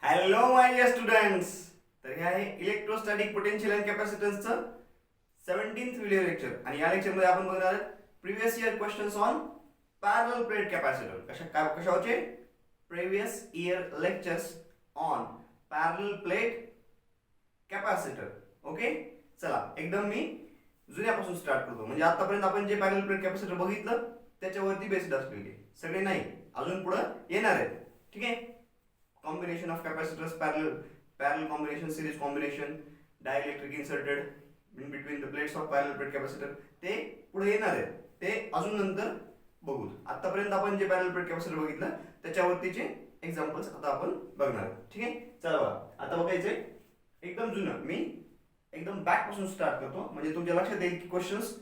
Hello my dear students. तर हे आहे इलेक्ट्रोस्टॅटिक पोटेन्शियल अँड कॅपॅसिटन्सचं 17th व्हिडिओ लेक्चर आणि या लेक्चरमध्ये आपण बघणार आहोत previous year questions on parallel plate capacitor. कशाचे previous year lectures on parallel plate capacitor. Okay, चला एकदम मी जुन्यापासून स्टार्ट करतो. म्हणजे आतापर्यंत आपण जे पॅरलल प्लेट कॅपॅसिटर बघितलं त्याच्यावरती बेस्ड असलेले सगळे नाही, अजून पुढे येणार आहेत. ठीक आहे, combination of capacitors, parallel combination, series combination, dielectric inserted in between the plates of parallel plate capacitor, ते पुढे येणार आहे, ते अजून नंतर बघू. आतापर्यंत आपण जे पॅरलल प्लेट कॅपॅसिटर बघितलं त्याच्यावरतीचे एक्झाम्पल्स आता आपण बघणार आहोत. ठीक आहे, चला बघा आता बघायचंय एकदम जुनं. मी एकदम बॅक पासून स्टार्ट करतो म्हणजे तुमच्या लक्षात येईल की क्वेश्चन्स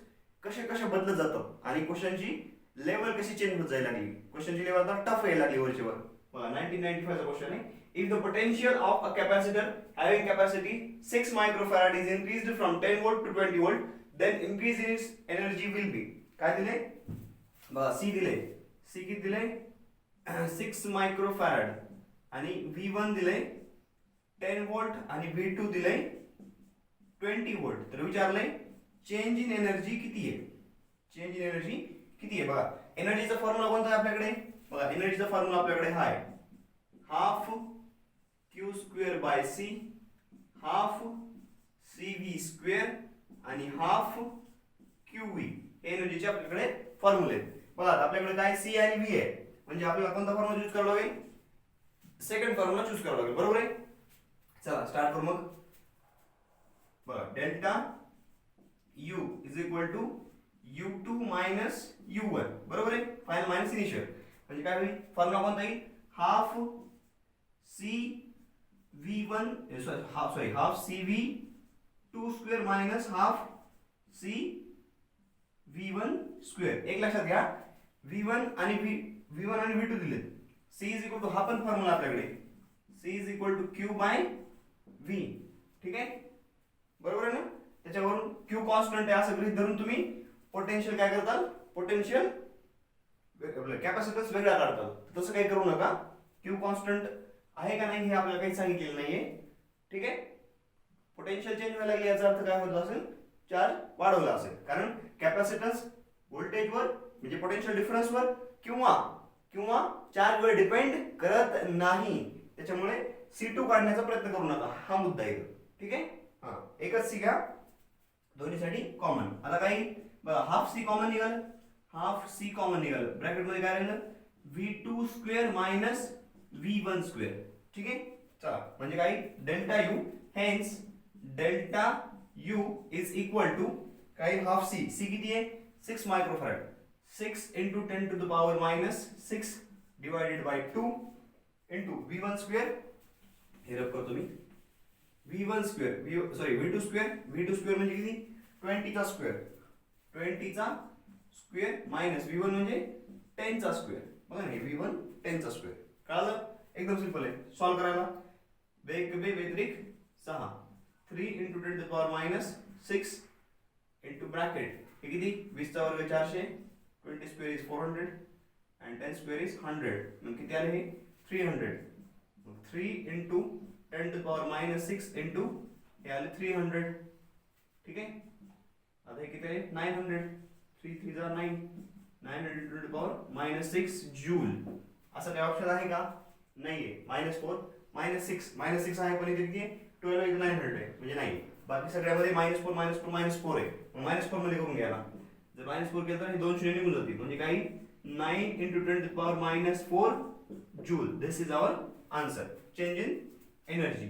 कसे कसे बदलत जातात आणि क्वेश्चनची लेवल कशी चेंज होत जायला लागली. क्वेश्चनची लेवल आता टफ यायला लागली वरची वर. 1995 चा क्वेश्चन आहे. If the potential of a capacitor having capacity 6 microfarad is increased from 10 volt to 20 volt, then increase in its energy will be. काय दिले बघा, C दिले. C किती दिले 6 मायक्रोफॅराड आणि V1 दिले 10 volt आणि V2 दिले 20 volt. तर विचारलंय चेंज इन एनर्जी किती आहे. चेंज इन एनर्जी किती आहे बघा. एनर्जीचा फॉर्म्युला कोणता आहे आपल्याकडे बघा. एनर्जीचा फॉर्म्युला आपल्याकडे हा आहे half Q square by C, half C V square आणि हाफ क्यू व्ही. एनर्जीचे आपल्याकडे फॉर्म्युले आहेत बघा. आपल्याकडे काय सी आणि व्ही आहे म्हणजे आपल्याला कोणता फॉर्म्युला यूज करावा लागेल, सेकंड फॉर्म्युला चूज करावा लागेल. बरोबर आहे. चला स्टार्ट करू मग. बघा delta U is equal to U2 minus U1. बरोबर आहे. फायनल मायनस इनिशियल म्हणजे काय होईल फॉर्म्युला कोणता येईल half C V1 half C V 2 square minus half C V1 square. एक लक्षात घ्या V1 आणि V2 दिले. C इज इक्वल टू हा पण फॉर्म्युला आपल्याकडे C is equal to Q by V. ठीक आहे, बरोबर आहे ना. त्याच्यावरून Q कॉन्स्टंट आहे असं गृहीत धरून तुम्ही पोटेन्शियल काय करताल, पोटेन्शियल कॅपॅसिटन्स वेगळा काढताल. तसं काही करू नका. Q कॉन्स्टंट आहे का नाही हे आपल्याला काही सांगितलेलं नाहीये. ठीक आहे, पोटेन्शियल चेंज व्हायला लागले याचा अर्थ काय होत असेल चार्ज वाढवला असेल. कारण कॅपॅसिटन्स व्होल्टेजवर म्हणजे पोटेन्शियल डिफरन्सवर किंवा चार्जवर डिपेंड करत नाही. त्याच्यामुळे C2 काढण्याचा प्रयत्न करू नका, हा मुद्दा आहे. ठीक आहे, हा एकच C घ्या दोन्हीसाठी कॉमन. आता काही हाफ C कॉमन निघाल, हाफ C कॉमन निघाल. ब्रॅकेट मध्ये काय राहिलं V2 square minus V1 square. ठीक आहे, चला म्हणजे काय delta U. Hence delta U is equal to काय हाफ C. C किती आहे 6 microfarad. 6 into 10 to the power minus 6 divided by 2 into V1 square. हे रब करतो मी V1 square V2 square. V2 square म्हणजे किती 20 चा स्क्वेअर. 20 चा स्क्वेअर मायनस V1 म्हणजे 10 चा स्क्वेअर. बघा ना V1 10 चा स्क्वेअर. कळलं, एकदम सिंपल आहे सॉल्व करायला. बेत्रिक 6 3 into 10 to the power minus 6 into bracket हे किती 20 चा वर्ग 400, 20 square is 400 and 10 square is 100. मग किती आले हे 300. मग 3 into 10 to the power minus 6 into हे आले 300. ठीक आहे, आता हे किती आहे 900. 3 3 जा 9, 900 into 10 to the power minus 6 joule. असं काही ऑप्शन आहे का नाहीये. -4 -6 आहे पण इथे किती आहे 12 into 900 आहे म्हणजे नाही. बाकी सगळ्यामध्ये -4 आहे. -4 मध्ये करून घ्या ना. जर -4 केलं तर हे 2 शून्य निघून जातील म्हणजे काही 9 into 10 to the power -4 joule. This is our answer. Change in energy.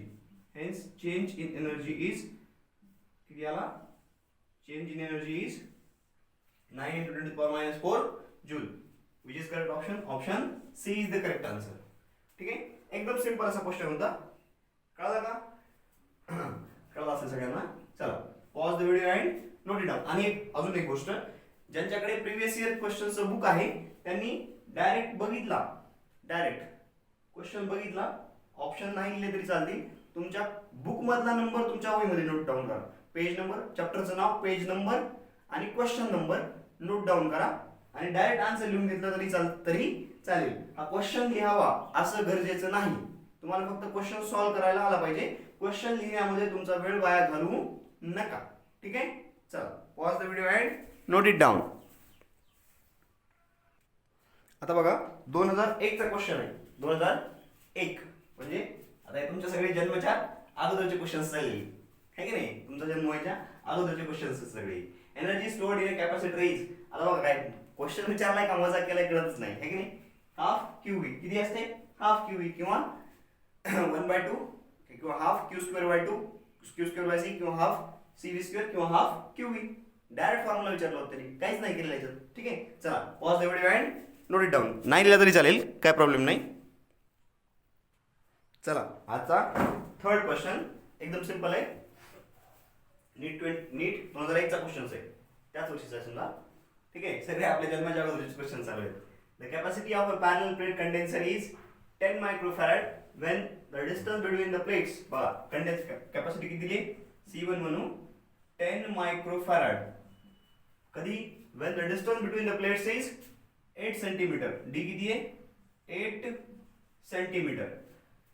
Hence change in energy is किती आला change in energy is 9 into 10 to the power -4 joule. Which is correct option? Option C is the correct answer. ठीक आहे, एकदम simple असा question होता. कळला का कळला असेल सगळ्यांना. चला pause the video and note it down. आणि अजून एक गोष्ट, ज्यांच्याकडे प्रिव्हियस इयर क्वेश्चनचं बुक आहे त्यांनी डायरेक्ट क्वेश्चन बघितला, ऑप्शन नाही लिहिले तरी चालतील. तुमच्या बुक मधला नंबर तुमच्या वहीमध्ये नोट डाऊन करा. पेज नंबर, चॅप्टरचं नाव, पेज नंबर आणि क्वेश्चन नंबर नोट डाऊन करा आणि डायरेक्ट आन्सर लिहून घेतलं तरी चालेल. हा क्वेश्चन लिहावा असं गरजेचं नाही. तुम्हाला फक्त क्वेश्चन सॉल्व्ह करायला आला पाहिजे. क्वेश्चन लिहिण्यामध्ये तुमचा वेळ वाया घालवू नका. ठीक आहे. चला pause the video and note it down. आता बघा 2001 चा क्वेश्चन आहे. 2001 म्हणजे आता हे तुमच्या सगळे जन्माच्या अगोदरचे क्वेश्चन्स चालले आहे की नाही. तुमचा जन्म व्हायच्या अगोदरचे क्वेश्चन्स सगळे. Energy stored in a capacitor is, आता बघा काय क्वेश्चन विचारलाय का मजा केलाय कळतच नाही आहे की नाही. हाफ क्यू व्ही किती असते, हाफ क्यू व्ही किंवा 1/2 किंवा half Q square by 2 Q square by C किंवा हाफ सी व्ही स्क्वेअर किंवा half Q V. Direct formula विचारला होता तरी काहीच नाही केलेलं याच्यात. ठीक आहे. चला pause the video and note it down. नाही लिहिला तरी चालेल, काय प्रॉब्लेम नाही. चला आजचा थर्ड क्वेश्चन एकदम सिंपल आहे. नीट 2001 चा क्वेश्चन आहे, त्याच वर्षीचा समजा. ठीक आहे. सगळे आपल्या जन्माच्या अगोदरचे क्वेश्चन चालू आहेत. The capacity of a parallel plate condenser is 10 microfarad when the distance between the plates, बघा कंडेन्स कॅपॅसिटी किती दिली C1 म्हणू 10 मायक्रोफॅरड. कधी when the distance between the plates is 8 centimetre. D किती आहे 8 centimetre.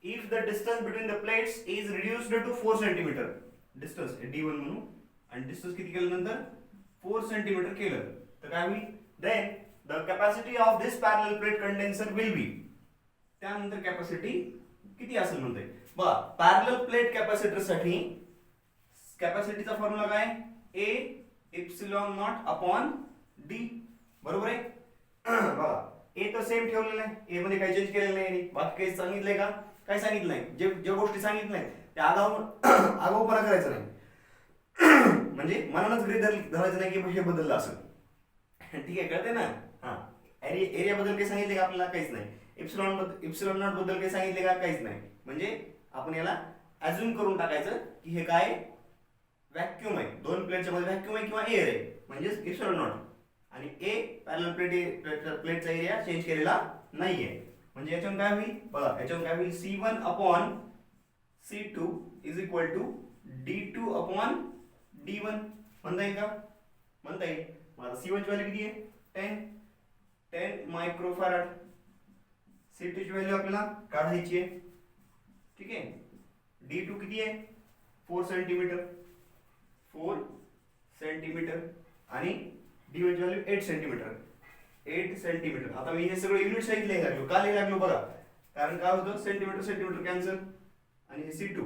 If the distance between the plates is reduced to 4 centimetre, distance D1 म्हणू आणि distance किती केल्यानंतर 4 सेंटीमीटर केलं तर काय होईल. Then the capacity of this parallel plate condenser will be, त्यानंतर कॅपॅसिटी किती असेल म्हणते. बघा पॅरलल प्लेट कॅपॅसिटर साठी कॅपॅसिटीचा फॉर्म्युला काय, A epsilon not upon D. बरोबर आहे. बघा A तर सेम ठेवलेलं आहे, A मध्ये काही चेंज केलेलं नाही. बाकी काही सांगितलंय का, काही सांगितलं नाही. जे गोष्टी सांगितल्या त्या आगाऊपणा करायचं नाही. म्हणजे मनानच गृहीत धरायचं नाही की हे बदललं असं. ठीक आहे, कळते ना. हा एरिया बद्दल काही सांगितले का आपल्याला, काहीच नाही. इप्सिलॉन नॉट बद्दल काही सांगितले का, काहीच नाही. म्हणजे आपण याला अज्युम करून टाकायचं की हे काय व्हॅक्यूम आहे, दोन प्लेटच्या मध्ये व्हॅक्यूम आहे किंवा एअर आहे म्हणजेच इप्सिलॉन नॉट. आणि ए पॅरलल प्लेटचा एरिया चेंज केलेला नाहीये. म्हणजे याच्यावर काय होईल बघा, याच्यावर काय होईल C1 upon C2 is equal to D2 upon D1. म्हणता येईल का, म्हणता येईल. माझा C1 ची व्हॅल्यू किती आहे 10 मायक्रोफॅरड. C2 ची व्हॅल्यू आपल्याला काढायची आहे. ठीक आहे. D2 किती आहे 4 सेंटीमीटर, 4 सेंटीमीटर आणि D1 ची व्हॅल्यू 8 सेंटीमीटर, 8 सेंटीमीटर. आता मी हे सगळं युनिट साईज लिहायला लागलो. का लिहायला लागलो बघा, कारण काय होतं सेंटीमीटर सेंटीमीटर कॅन्सल. आणि हे C2,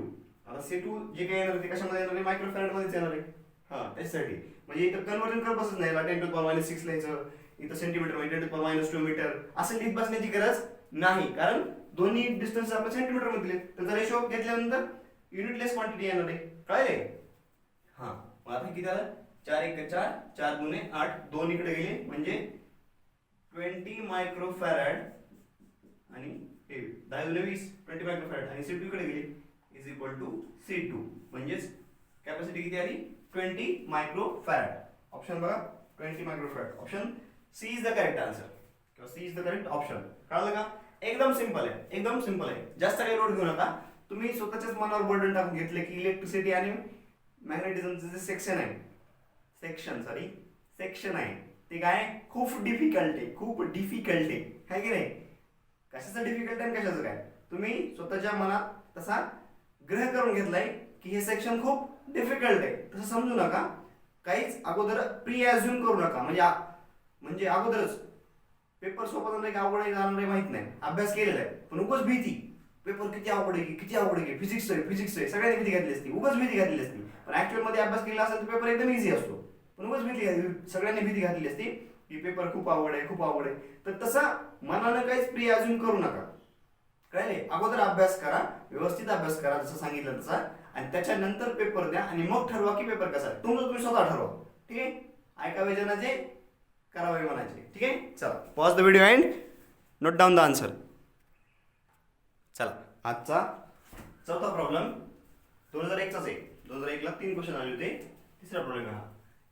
आता C2 जे काही येणार ते कशामध्ये येणार आहे, मायक्रोफॅरड मध्येच येणार आहे. हा त्याच्यासाठी म्हणजे इथं कन्वर्जन करत बसत नाही, 10⁻⁻6 लिहायचं, इथं सेंटीमीटर म्हणजे 10⁻2 मीटर असं लिहित बसण्याची गरज नाही. कारण दोन्ही डिस्टन्स आपण सेंटीमीटर मध्ये दिले, त्याचा रेशो घेतल्यानंतर युनिटलेस क्वांटिटी येणार आहे. कळले. हा मग आता किती आलं 4 1 4 4 2 8, 2 इकडे गेले म्हणजे 20 मायक्रोफॅरड आणि 10 2 20 20 मायक्रोफॅरड आणि C2 इकडे गेले इज इक्वल टू C2. म्हणजेच कॅपॅसिटी किती आली 20 मायक्रोफॅरड. ऑप्शन बघा 20 microfarad. Option C is the correct answer किंवा C is the correct option. कळलं का. एकदम सिंपल आहे, एकदम सिंपल आहे. जास्त काही लोड घेऊ नका. तुम्ही स्वतःच्याच मनावर बर्डन टाकून घेतले की इलेक्ट्रिसिटी आणि मॅग्नेटिझमचं जे सेक्शन आहे, सेक्शन आहे ते काय खूप डिफिकल्ट आहे, खूप डिफिकल्ट आहे की नाही. कशाचं डिफिकल्ट आहे कशाचं काय, तुम्ही स्वतःच्या मनात तसा ग्रह करून घेतलाय की हे सेक्शन खूप डिफिकल्ट आहे. तसं समजू नका, काहीच अगोदर प्री अज्युम करू नका. म्हणजे अगोदरच पेपर सोपा जाणार की अवघड जाणार आहे माहित नाही, अभ्यास केलेला आहे पण उगाच भीती, पेपर किती अवघड आहे किती अवघड आहे, फिजिक्स आहे सगळ्यांनी भीती घातली असती, उगाच भीती घातली असती. पण ऍक्च्युअल मध्ये अभ्यास केला असेल तर पेपर एकदम इझी असतो. पण उगाच सगळ्यांनी भीती घातली असती की पेपर खूप अवघड आहे खूप अवघड आहे. तर तसा मनानं काहीच प्री अज्युम करू नका. कळले. अगोदर अभ्यास करा, व्यवस्थित अभ्यास करा जसं सांगितलं तसा, आणि त्याच्यानंतर पेपर द्या आणि मग ठरवा की पेपर कसा आहे. तुम्ही स्वतः ठरवा. ठीक आहे. ऐकावे जनाचे करावे म्हणायचे. ठीक आहे. चला pause the video and note down the answer. चला आजचा चौथा प्रॉब्लेम 2001 चाच आहे. 2001 ला 3 क्वेश्चन आले होते. तिसरा प्रॉब्लेम हा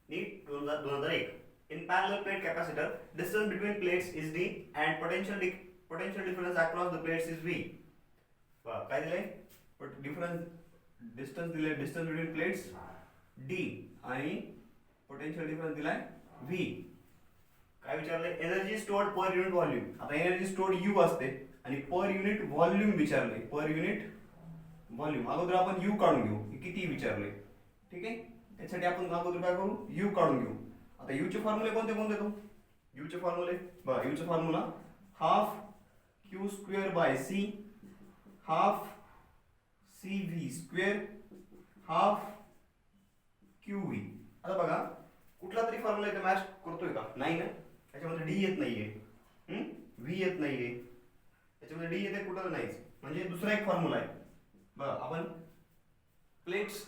नीट 2001. In parallel plate capacitor, distance between plates is d and potential difference across the plates is v. काय दिलंय डिस्टन्स दिले, डिस्टन्स बिटवीन प्लेट्स d आणि पोटेन्शियल डिफरन्स दिलाय v. काय विचारलंय energy stored per unit volume. आता energy stored u असते आणि पर युनिट व्हॉल्यूम विचारले. पर युनिट व्हॉल्यूम अगोदर आपण यू काढून घेऊ, हे किती विचारले. ठीक आहे, त्यासाठी आपण अगोदर काय करू, यू काढून घेऊ. आता यूचे फॉर्म्युले कोणते कोणते तो, यूचे फॉर्म्युले बघा. यूचा formula half Q square by C, half C V square, half Q V. आता बघा कुठला तरी फॉर्म्युला इथे मॅच करतोय का, नाही ना. त्याच्यामध्ये डी येत नाहीये, व्ही येत नाहीये, त्याच्यामध्ये डी येते कुठं नाहीच. म्हणजे दुसरा एक फॉर्म्युला आहे बघा. आपण प्लेट्स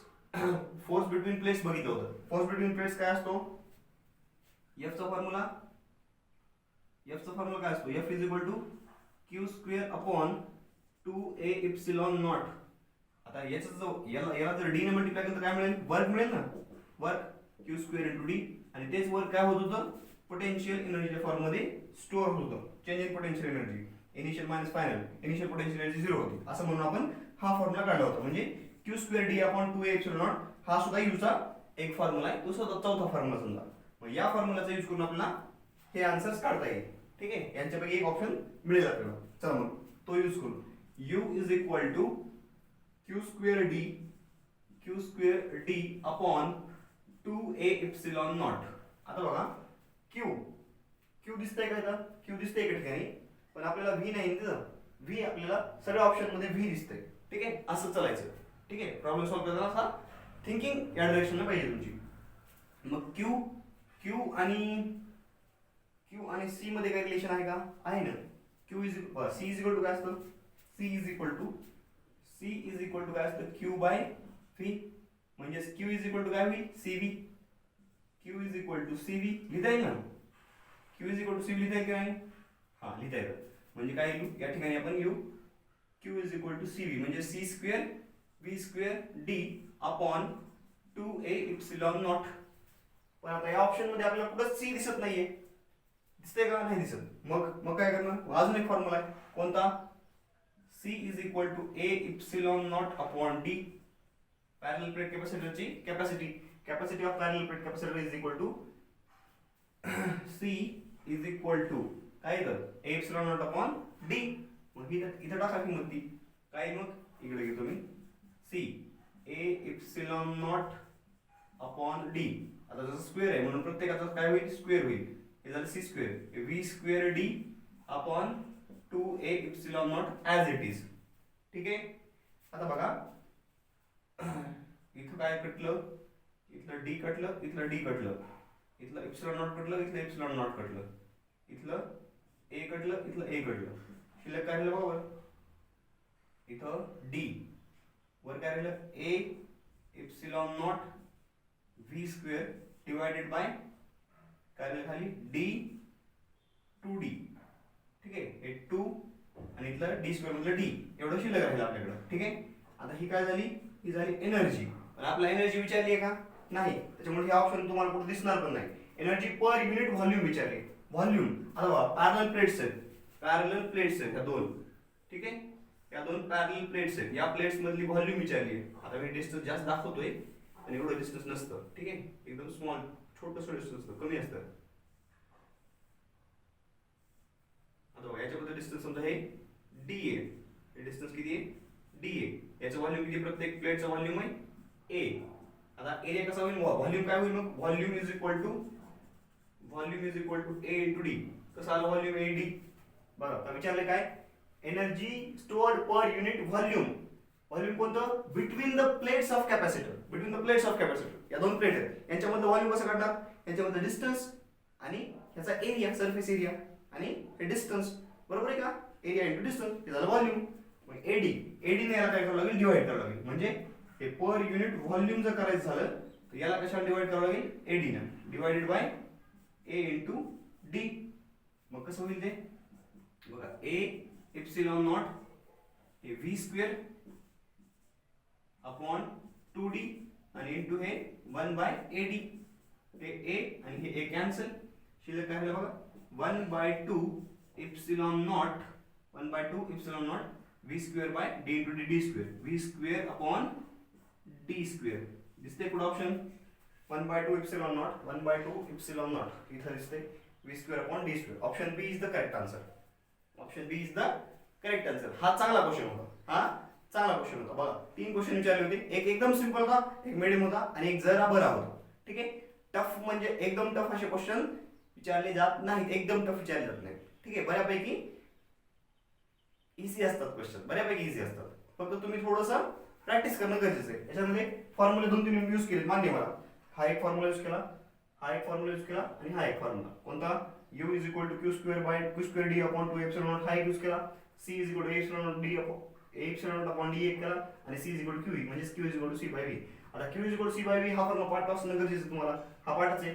फोर्स बिटवीन प्लेट्स बघितलं होतं. फोर्स बिटवीन प्लेट्स काय असतो, एफचा फॉर्म्युला, एफचा फॉर्म्युला काय असतो, F is equal to Q square upon 2a epsilon naught. आता याचा जो याला जर डी ने मल्टिप्लाय केलं तर काय मिळेल, वर्क मिळेल ना, work Q square into D. आणि तेच वर्क काय होत होतं, पोटेन्शियल एनर्जीच्या फॉर्म मध्ये स्टोअर होत होतं. Change in potential energy, initial minus final, initial potential energy 0 होती, असं म्हणून आपण हा फॉर्म्युला काढला होता. म्हणजे Q square D upon 2a epsilon not हा सुद्धा यूचा एक फॉर्म्युला आहे, तो सुद्धा चौथा फॉर्म्युला समजा. मग या फॉर्म्युलाचा यूज करून आपल्याला हे आन्सर्स काढता येईल. ठीक आहे, यांच्यापैकी एक ऑप्शन मिळेल आपल्याला. चला मग तो यूज करू. u is equal to Q square D upon 2a epsilon naught. आता बघा क्यू दिसतंय का, इथं क्यू दिसतंय एका ठिकाणी, पण आपल्याला व्ही नाही दिसत. व्ही आपल्याला सगळ्या ऑप्शन मध्ये व्ही दिसतंय. ठीक आहे, असं चालायचं. ठीक आहे, प्रॉब्लेम सॉल्व्ह करताना असा थिंकिंग या डायरेक्शनला पाहिजे तुमची. मग क्यू आणि सी मध्ये काय रिलेशन आहे का, आहे ना. सी इज इक्वल टू काय असतं, सी इज इक्वल टू काय असतं, क्यू बाय व्ही. म्हणजे क्यू इज इक्वल टू काय होईल, C V. Q is equal to C V लिहिता येईल ना, Q is equal to C V लिहिता येईल काय, हा लिहिता येतं. म्हणजे काय लिहू या ठिकाणी आपण लिहू, Q is equal to C V म्हणजे C square V square D upon 2a epsilon not. पण आता या ऑप्शन मध्ये आपल्याला कुठं सी दिसत नाहीये, दिसतंय का, नाही दिसत. मग काय करणार, अजून एक फॉर्म्युला आहे कोणता, C is equal to a epsilon not upon d. Parallel plate कॅपॅसिटरची capacity of parallel plate capacitor is equal to C is equal to काय तर a epsilon not upon d. मग इथं टाका किंमत ती काय, मग इकडे घेतो मी C a epsilon not upon d. आता जसं स्क्वेअर आहे म्हणून प्रत्येकाचा काय होईल, स्क्वेअर होईल. हे झालं C square V square D upon 2a epsilon naught as it is. ठीक आहे, आता बघा इथं काय कटलं, इथलं डी कटलं, इथलं डी कटलं, इथलं इप्सिलॉन नॉट कटलं, इथलं इप्सिलॉन नॉट कटलं, इथलं ए कटलं, इथलं ए कटलं. शिल्लक काय राहिलं बरोबर, इथं डी वर काय राहिलं, A epsilon not V square divided by काय राहिलं खाली डी 2d. ठीक आहे, हे 2 आणि इथलं डी स्क्वेअर मधलं डी एवढं शिल्लक राहिलं आपल्याकडे. ठीक आहे, आता ही काय झाली, ही झाली एनर्जी. पण आपल्याला एनर्जी विचारली आहे का, नाही. त्याच्यामुळे हे ऑप्शन तुम्हाला कुठे दिसणार पण नाही. एनर्जी पर युनिट व्हॉल्यूम विचारली, व्हॉल्यूम. आता बघा पॅरलल प्लेट्स आहेत ह्या दोन. ठीक आहे, या दोन पॅरलल प्लेट्स आहेत, या प्लेट्स मधली व्हॉल्यूम विचारली आहे. आता मी डिस्टन्स जास्त दाखवतोय आणि एवढं डिस्टन्स नसतं. ठीक आहे, एकदम स्मॉल छोटंसं डिस्टन्स असतं, कमी असतं. आता याच्यामध्ये डिस्टन्स समजा हे डी आहे, हे डिस्टन्स किती आहे, डी आहे. याचं व्हॉल्यूम किती, प्रत्येक प्लेटचं व्हॉल्यूम आहे ए. आता एरिया कसा होईल, व्हॉल्यूम काय होईल, मग volume is equal to A into D. कसं आलं व्हॉल्यूम ए डी. बघा आता विचारलं काय, energy stored per unit volume. Volume कोणतं, between the plates of capacitor. या दोन प्लेट आहेत, यांच्यामध्ये व्हॉल्यूम कसं काढणार, यांच्यामध्ये डिस्टन्स आणि ह्याचा एरिया, सरफेस एरिया आणि हे डिस्टन्स. बरोबर आहे का, एरिया इंटू डिस्टन्स हे झालं व्हॉल्यूम. मग एडी ने याला काय करावं लागेल, डिवाइड करावं लागेल. म्हणजे हे पर युनिट व्हॉल्यूम जर करायचं झालं तर याला कशाला डिवाइड करावं लागेल, एडी ने, divided by A into D. मग कसं होईल ते बघा, ए इप्सिलॉन नॉट हे व्ही स्क्वेअर अपॉन 2d आणि इंटू हे 1 बाय एडी. हे ए आणि हे ए कॅन्सल, शिल्लक काय झालं बघा 1/2 epsilon naught v square by d into D square, v square upon d square. दिसते कुठं ऑप्शन, 1/2 इप्सिलॉन नॉट इथं दिसते v square upon d square. Option B is the correct answer. Option B is the correct answer. हा चांगला question होता. हा चांगला question होता. बघा 3 क्वेश्चन विचारले होते. एक एकदम सिंपल होता, एक मिडियम होता आणि एक जरा बरा होता. ठीक आहे. टफ म्हणजे एकदम टफ असे क्वेश्चन विचारले जात नाहीत, एकदम टफ विचारले जात नाहीत. ठीक आहे. बऱ्यापैकी इझी असतात क्वेश्चन, बऱ्यापैकी इझी असतात. फक्त तुम्ही थोडंसं प्रॅक्टिस करणं गरजेचं आहे. याच्यामध्ये फॉर्म्युले 2-3 यूज केले मान्य मला. हा एक फॉर्म्युला यूज केला, हा एक फॉर्म्युला यूज केला आणि हा एक फॉर्म्युला कोणता u is equal to Q square by Q square D upon 2 epsilon naught हा एक यूज केला. c is equal to epsilon D epsilon not upon D एक केला आणि c is equal to q म्हणजे q is equal to c by v. आता q is equal to c by v हा formula पाठ असणं गरजेचं आहे तुम्हाला. हा पाठच आहे.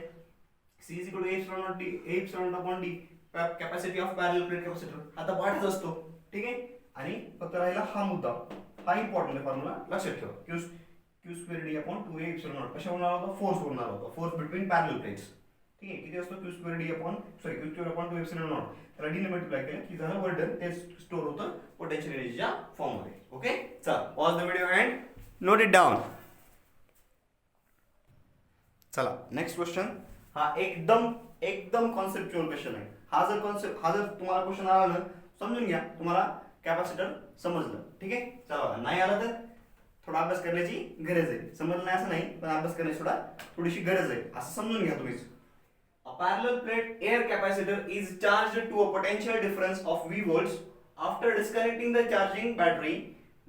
c is equal to epsilon not D epsilon not upon D capacity of parallel plate capacitor आता पाठच असतो. ठीक आहे. आणि फक्त राहिला हा मुद्दा, हा इम्पॉर्टंट आहे फॉर्म्युला लक्षात ठेवा. Q square D upon 2a epsilon not कशावरून आला होता? फोर्स वरून आला होता. Force between parallel plates. ठीक आहे. किती असतो? Q square D upon Q square upon 2 epsilon not. त्याला डी ने मल्टिप्लाय केलं की झालं वर्क डन. ते स्टोअर होतं पोटेन्शियल एनर्जीच्या फॉर्म मध्ये. ओके. चला pause the video and note it down. चला नेक्स्ट क्वेश्चन. हा एकदम एकदम कॉन्सेप्च्युअल क्वेश्चन आहे. हा जर तुम्हाला क्वेश्चन आला ना समजून घ्या तुम्हाला कॅपॅसिटर समजलं. ठीक आहे. चला नाही आला तर थोडा अभ्यास करण्याची गरज आहे. समजलं नाही असं नाही, पण अभ्यास करण्याची थोडीशी गरज आहे असं समजून घ्या तुम्हीच. A parallel plate air capacitor is charged to a potential difference of V volts. After disconnecting the charging battery,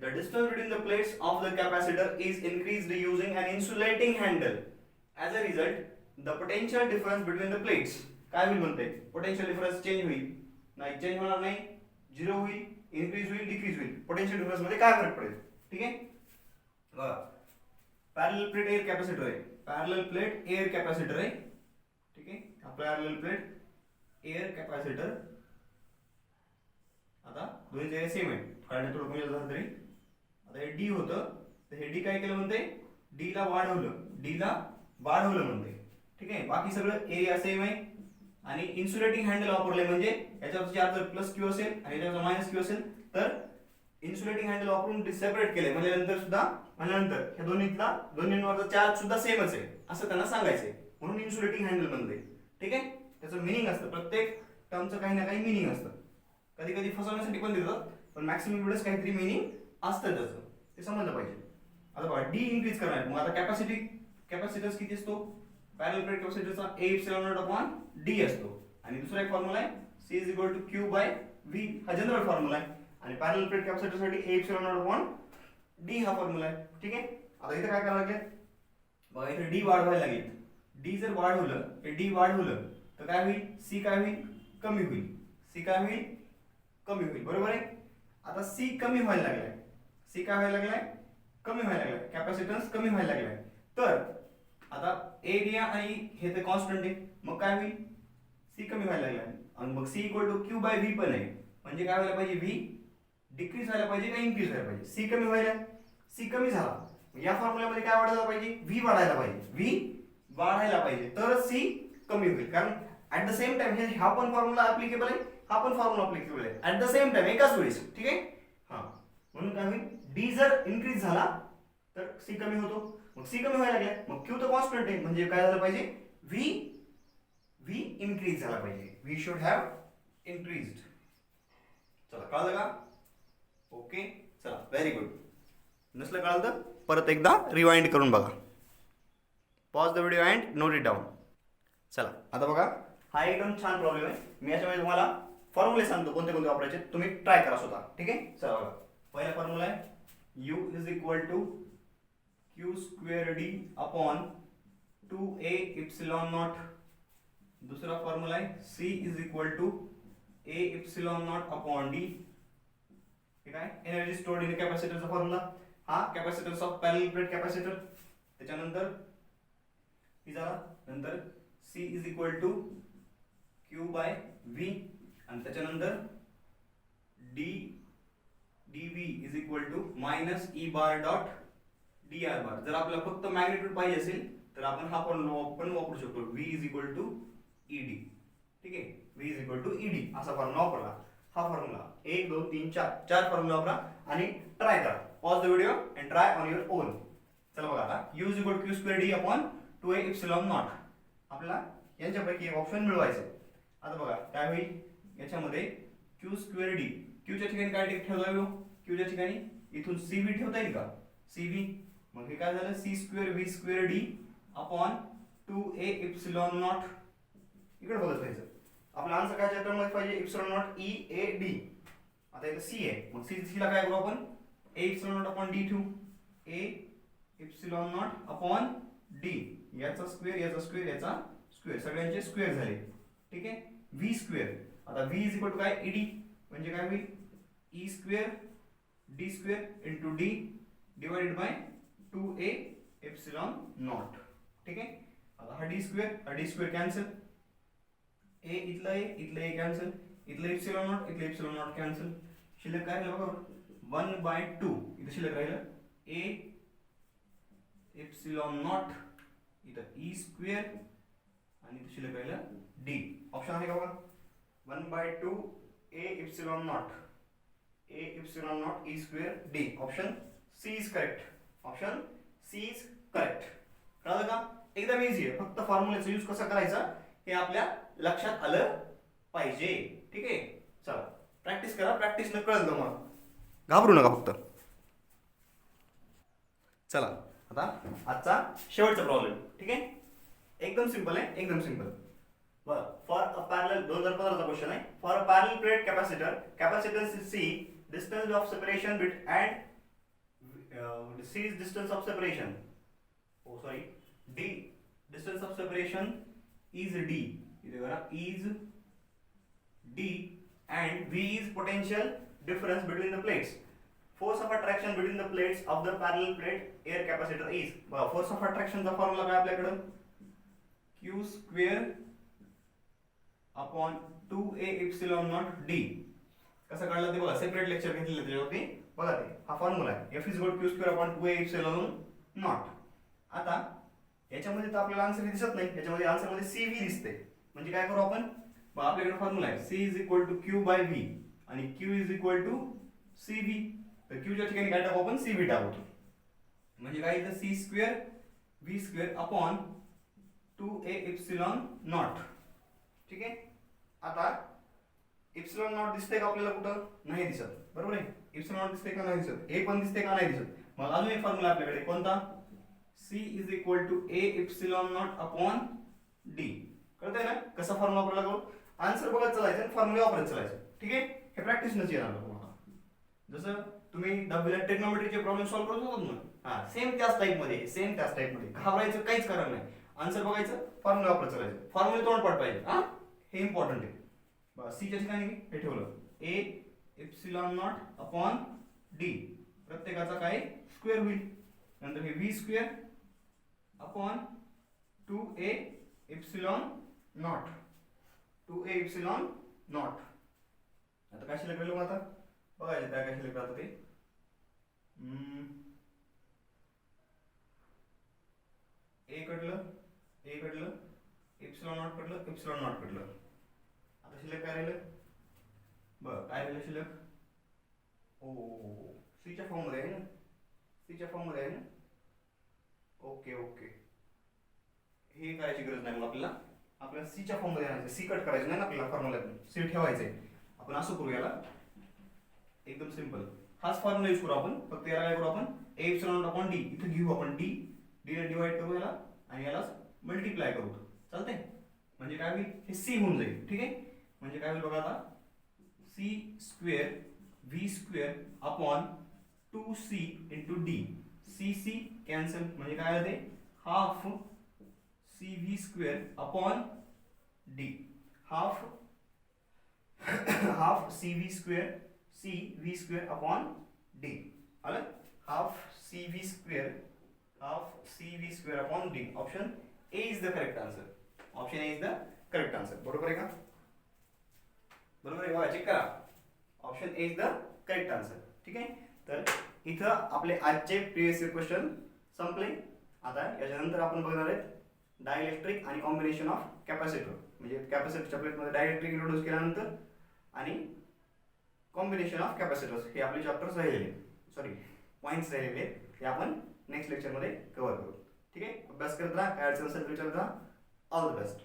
the distance between the plates of the capacitor is increased using an insulating handle. As a result, the potential difference between the plates काय होईल म्हणते? Potential difference change होईल? नाही, change होणार नाही. Zero होईल, increase होईल, decrease होईल. पोटेन्शियल डिफरन्स मध्ये काय फरक पडेल? ठीक आहे. बघा पॅरलल प्लेट एअर कॅपॅसिटर आहे. पॅरलल प्लेट एअर कॅपॅसिटर आहे. ठीक आहे. पॅरलल प्लेट एअर कॅपॅसिटर आता दोन्ही जरी सेम आहे, कारण थोडं कमी झालं तरी. आता हे डी होतं तर हे डी काय केलं म्हणते? डी ला वाढवलं म्हणते. ठीक आहे. बाकी सगळं एरिया सेम आहे आणि इन्सुलेटिंग हँडल वापरले म्हणजे याच्यावर चार्ज जर प्लस क्यू असेल आणि याच्यावर मायनस क्यू असेल तर इन्सुलेटिंग हँडल वापरून सेपरेट केले म्हणजे नंतर ह्या दोन्हींवरचा चार्ज सुद्धा सेमच आहे असं त्यांना सांगायचंय. म्हणून इन्सुलेटिंग हँडल बनते. ठीक आहे. त्याचं मिनिंग असतं, प्रत्येक टर्मचं काही ना काही मिनिंग असतं. कधी कधी फसवण्यासाठी पण देतात, पण मॅक्सिमम वेळेस काहीतरी मिनिंग असतं त्याचं, ते समजलं पाहिजे. आता बघा डी इन्क्रीज करणार मग आता कॅपॅसिटन्स किती असतो? पॅरलल प्लेट कॅपॅसिटरचा a epsilon not upon d असतो. आणि दुसरा एक फॉर्म्युला आहे c is equal to q by v हा जनरल फॉर्म्युला आहे. आणि पॅरलल प्लेट कॅपॅसिटर साठी a epsilon not upon d हा फॉर्म्युला आहे. ठीक आहे. आता इथे काय करावं लागेल? बघा इथे d वाढवायला लागेल. d जर वाढवलं, हे d वाढवलं तर काय होईल? c काय होईल? कमी होईल. c काय होईल? कमी होईल. बरोबर आहे. आता c कमी व्हायला लागलाय. c काय व्हायला लागलाय? कमी व्हायला लागलाय. कॅपॅसिटन्स कमी व्हायला लागलाय. तर आता एरिया आणि हे तर कॉन्स्टंट आहे, मग काय होईल? c कमी व्हायला लागलाय आणि मग c equal to q by v पण आहे. म्हणजे काय व्हायला पाहिजे? v डिक्रीज व्हायला पाहिजे का इन्क्रीज व्हायला पाहिजे? c कमी व्हायला, c कमी झाला. या फॉर्म्युल्यामध्ये काय वाढायला पाहिजे? v वाढायला पाहिजे. v वाढायला पाहिजे तर c कमी होईल. कारण ऍट द सेम टाइम हा पण फॉर्म्युला ऍप्लिकेबल आहे, हा पण फॉर्म्युला ऍप्लिकेबल आहे ऍट द सेम टाइम एकाच वेळेस. ठीक आहे. हा म्हणून काय होईल? d जर इन्क्रीज झाला तर c कमी होतो. मग c कमी व्हायला लागला, मग q तर कॉन्स्टंट आहे म्हणजे काय झालं पाहिजे? v इन्क्रीज झाला पाहिजे. v should have increased. चला कळलं का? ओके. चला व्हेरी गुड. नसलं कळलं तर परत एकदा रिवाइंड करून बघा. Pause the video and note it down. चला आता बघा हा एकदम छान प्रॉब्लेम आहे. मी याच्यामध्ये तुम्हाला फॉर्म्युले सांगतो कोणते कोणते वापरायचे, तुम्ही ट्राय करा स्वतः. ठीक आहे. चला बघा पहिला फॉर्म्युला आहे u is equal to q square D upon 2a epsilon naught. दूसरा फॉर्मूला है c is equal to a epsilon not upon d. ठीक आहे. एनर्जी स्टोर्ड इन कॅपॅसिटरचा फॉर्म्युला हा capacitance of parallel plate capacitor. त्याच्यानंतर ही झाला नंतर c is equal to q by v आणि त्याच्यानंतर dv is equal to minus e bar dot dr bar. जर आपल्याला फक्त मॅग्निट्यूड पाहिजे असेल तर आपण हा पण वापरू शकतो v is equal to ed. ठीक आहे. v is equal to ed असा फॉर्म्युला वापरला. हा फॉर्म्युला 1 2 3 4 फॉर्म्युला वापरा आणि ट्राय करा. Pause the video and try on your own. चला बघा आता u is equal to q square D upon 2a epsilon naught. आपल्याला यांच्यापैकी एक ऑप्शन मिळवायचं. आता बघा काय होईल याच्यामध्ये q स्क्वेअर डी क्यूच्या ठिकाणी काय ठेवता येईल? क्यूच्या ठिकाणी इथून CV ठेवता येईल का? CV मग हे काय झालं C²V²D upon 2a epsilon not. इकडे बघत राहायचं. आपला आन्सर काय चॅप्टर मध्ये पाहिजे? Epsilon not EAD. आता इथं C आहे, मग C ला काय करू आपण? A epsilon not upon D ठेवू. A epsilon not upon D, याचा स्क्वेअर याचा स्क्वेअर याचा स्क्वेअर, सगळ्यांचे स्क्वेअर झाले. ठीक आहे. V स्क्वेअर, आता V इज इक्वल टू काय? ED, म्हणजे काय होईल? E square D square into D divided by 2a epsilon not. ठीक आहे. आता हा D स्क्वेअर कॅन्सल, A इथला A कॅन्सल, इथलं इप्सिलॉन नॉट कॅन्सल, शिल्लक काय राहिलं बघा 1/2. इथं शिल्लक राहिलं A इप्सिलॉन नॉट, इथं E स्क्वेअर आणि इथं शिल्लक राहिलं D. ऑप्शन आहे का बघा? 1/2 A epsilon not E square D. Option C is correct. Option C is correct. कळलं का? एकदम इझी आहे. फक्त फॉर्म्युलेचा यूज कसा करायचा हे आपल्या लक्षात आलं पाहिजे. ठीक आहे. चला प्रॅक्टिस करा, प्रॅक्टिस न कळलं तुम्हाला, घाबरू नका फक्त. चला आता आजचा शेवटचा प्रॉब्लेम. ठीक आहे. एकदम सिंपल आहे, एकदम सिंपल. बरं, फॉर अ पॅरलल 2015चा क्वेश्चन आहे. For a parallel plate capacitor, capacitance is C, distance of separation bit and C is distance of separation. Oh sorry, D distance of separation is D. Is D and V is potential difference between the plates. Force of attraction between the plates of the parallel plate air capacitor is. Force of attraction चा formula काय आपल्याकडे? Q square upon 2a epsilon naught D. कसं काढलं ते बघा, separate lecture घेतलेलं त्याच्यावरती बघा. ते हा फॉर्म्युला आहे F is equal to Q square upon 2a epsilon naught. आता याच्यामध्ये तर आपल्याला आन्सर दिसत नाही, याच्यामध्ये आन्सर मध्ये CV दिसते. म्हणजे काय करू आपण? आपल्याकडे फॉर्म्युला आहे C is equal to Q by V आणि Q is equal to CV. तर Q च्या ठिकाणी काय टाकू आपण? CV टाकू. म्हणजे काय इथं C square V square upon 2a epsilon naught. ठीक आहे. आता इप्सिलॉन नॉट दिसते का आपल्याला? कुठं नाही दिसत, बरोबर आहे. इप्सिलॉन नॉट दिसते का? नाही दिसत. ए पण दिसते का? नाही दिसत. मग अजून एक फॉर्म्युला आपल्याकडे कोणता? C is equal to A epsilon not upon D. कळतंय ना कसा फॉर्म्युला वापरायला लागलो? आन्सर बघत चालायचं आणि फॉर्म्युला वापरत चालायचं. ठीक आहे. हे प्रॅक्टिस नच येणार तुम्हाला. जसं तुम्ही 10वीला ट्रिग्नोमेट्रीचे प्रॉब्लेम सॉल्व्ह करत होतात ना, हा सेम त्याच टाइप मध्ये घाबरायचं काहीच कारण नाही. आन्सर बघायचं, फॉर्म्युला वापरत चालायचं. फॉर्म्युला तोंड पाठ पाहिजे, हा हे इम्पॉर्टंट आहे. C च्या ठिकाणी हे ठेवलं A epsilon not upon D, प्रत्येकाचा काय स्क्वेअर होईल. नंतर हे V square upon 2a epsilon not, 2a epsilon naught. आता काय शिल्लक राहिलं? आता बघायचं काय शिल्लक राहतं ते. A कडलं इप्सिलॉन नॉट कडलं. आता शिल्लक काय राहिलं? बरं, काय राहिलं शिल्लक? C च्या फॉर्म मध्ये आहे ना. ओके, हे करायची गरज नाही. मग आपल्याला C च्या फॉर्म मध्ये आणायचं. C कट करायचं नाही ना आपल्याला, फॉर्म्युल्यातून C ठेवायचंय. आपण असं करू, याला एकदम सिंपल हाच फॉर्म्युला यूज करू आपण. फक्त याला काय करू आपण? A epsilon not upon D इथं घेऊ आपण. D ने डिवाइड करू याला आणि याला मल्टिप्लाय करू. चालतंय. म्हणजे काय होईल? हे C होऊन जाईल. ठीक आहे. म्हणजे काय होईल बघा आता? C square V square upon 2C into D. C cancel, म्हणजे काय होते? Half CV square upon D. Half CV square upon D. आलं? Half CV square upon D. Option A is the correct answer. Option A is the correct answer. बरोबर आहे का? बरोबर आहे बघा, चेक करा. Option A is the correct answer. ठीक आहे. तर इथं आपले आजचे प्रिवियस इयर क्वेश्चन संपले. आता याच्यानंतर आपण बघणार आहेत डायइलेक्ट्रिक आणि कॉम्बिनेशन ऑफ कॅपॅसिटर. म्हणजे कॅपॅसिटरच्या प्लेटमध्ये डायइलेक्ट्रिक इंट्रोड्यूस केल्यानंतर आणि कॉम्बिनेशन ऑफ कॅपॅसिटर्स हे आपले चॅप्टर्स पॉईंट्स राहिलेले, हे आपण नेक्स्ट लेक्चरमध्ये कव्हर करू. ठीक आहे. अभ्यास करत राहा, काय अडचण असेल विचारत राहा. All the best.